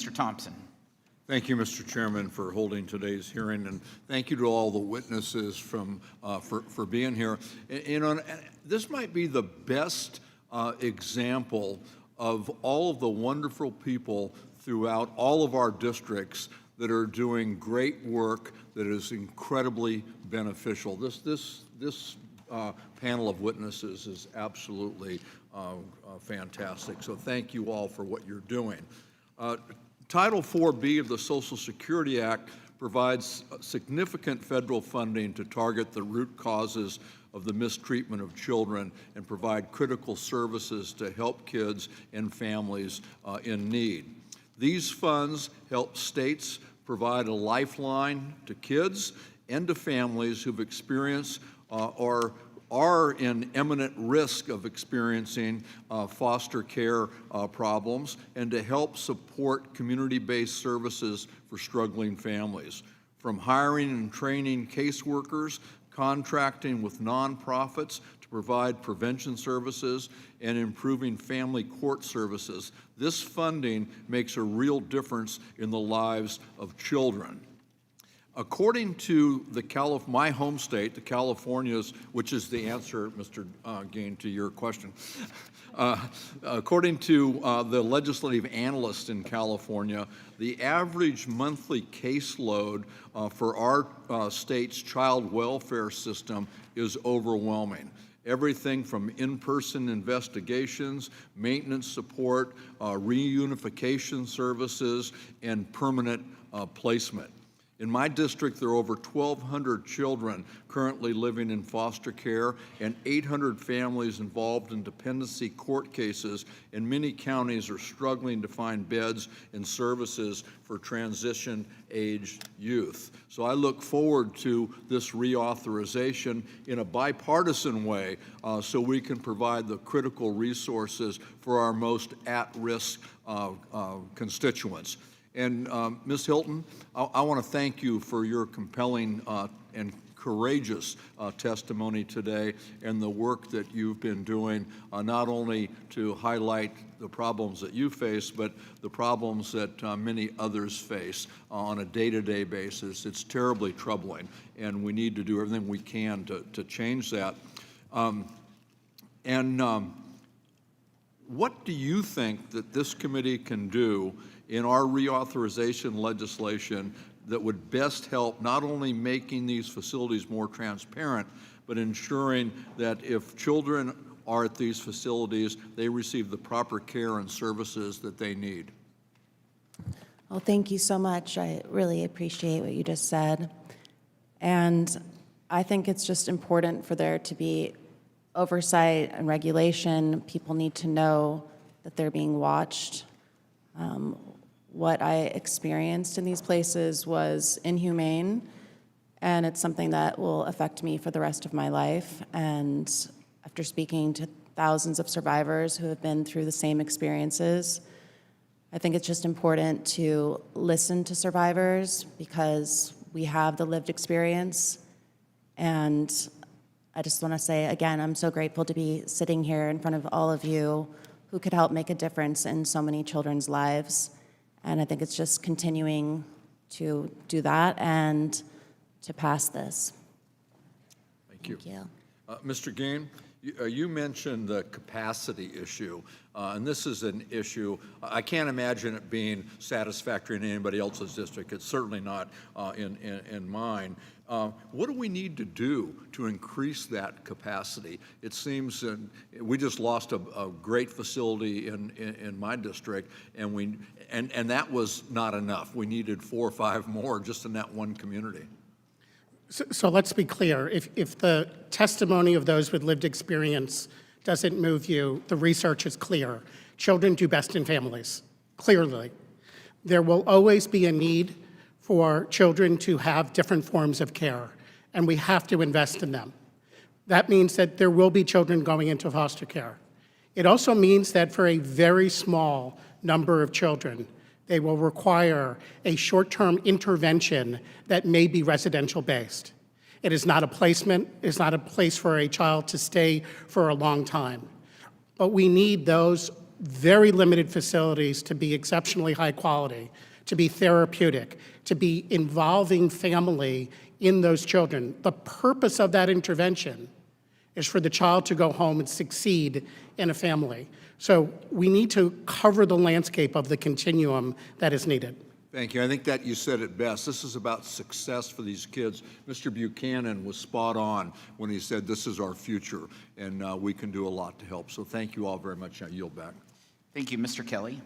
Mr. Thompson. Thank you, Mr. Chairman, for holding today's hearing, and thank you to all the witnesses for being here. This might be the best example of all of the wonderful people throughout all of our districts that are doing great work that is incredibly beneficial. This panel of witnesses is absolutely fantastic. So thank you all for what you're doing. Title 4B of the Social Security Act provides significant federal funding to target the root causes of the mistreatment of children and provide critical services to help kids and families in need. These funds help states provide a lifeline to kids and to families who've experienced or are in imminent risk of experiencing foster care problems, and to help support community-based services for struggling families. From hiring and training caseworkers, contracting with nonprofits to provide prevention services, and improving family court services, this funding makes a real difference in the lives of children. According to my home state, the California's, which is the answer, Mr. Gain, to your question. According to the legislative analyst in California, the average monthly caseload for our state's child welfare system is overwhelming. Everything from in-person investigations, maintenance support, reunification services, and permanent placement. In my district, there are over 1,200 children currently living in foster care and 800 families involved in dependency court cases, and many counties are struggling to find beds and services for transition-aged youth. So I look forward to this reauthorization in a bipartisan way so we can provide the critical resources for our most at-risk constituents. And Ms. Hilton, I want to thank you for your compelling and courageous testimony today and the work that you've been doing, not only to highlight the problems that you face, but the problems that many others face on a day-to-day basis. It's terribly troubling, and we need to do everything we can to change that. What do you think that this committee can do in our reauthorization legislation that would best help not only making these facilities more transparent, but ensuring that if children are at these facilities, they receive the proper care and services that they need? Well, thank you so much. I really appreciate what you just said. And I think it's just important for there to be oversight and regulation. People need to know that they're being watched. What I experienced in these places was inhumane, and it's something that will affect me for the rest of my life. And after speaking to thousands of survivors who have been through the same experiences, I think it's just important to listen to survivors because we have the lived experience. And I just want to say again, I'm so grateful to be sitting here in front of all of you who could help make a difference in so many children's lives. And I think it's just continuing to do that and to pass this. Thank you. Thank you. Mr. Gain, you mentioned the capacity issue, and this is an issue, I can't imagine it being satisfactory in anybody else's district. It's certainly not in mine. What do we need to do to increase that capacity? It seems we just lost a great facility in my district, and that was not enough. We needed 4 or 5 more just in that one community. So let's be clear. If the testimony of those with lived experience doesn't move you, the research is clear. Children do best in families, clearly. There will always be a need for children to have different forms of care, and we have to invest in them. That means that there will be children going into foster care. It also means that for a very small number of children, they will require a short-term intervention that may be residential-based. It is not a placement, it's not a place for a child to stay for a long time. But we need those very limited facilities to be exceptionally high quality, to be therapeutic, to be involving family in those children. The purpose of that intervention is for the child to go home and succeed in a family. So we need to cover the landscape of the continuum that is needed. Thank you. I think that you said it best. This is about success for these kids. Mr. Buchanan was spot on when he said this is our future, and we can do a lot to help. So thank you all very much. I yield back. Thank you, Mr. Kelly.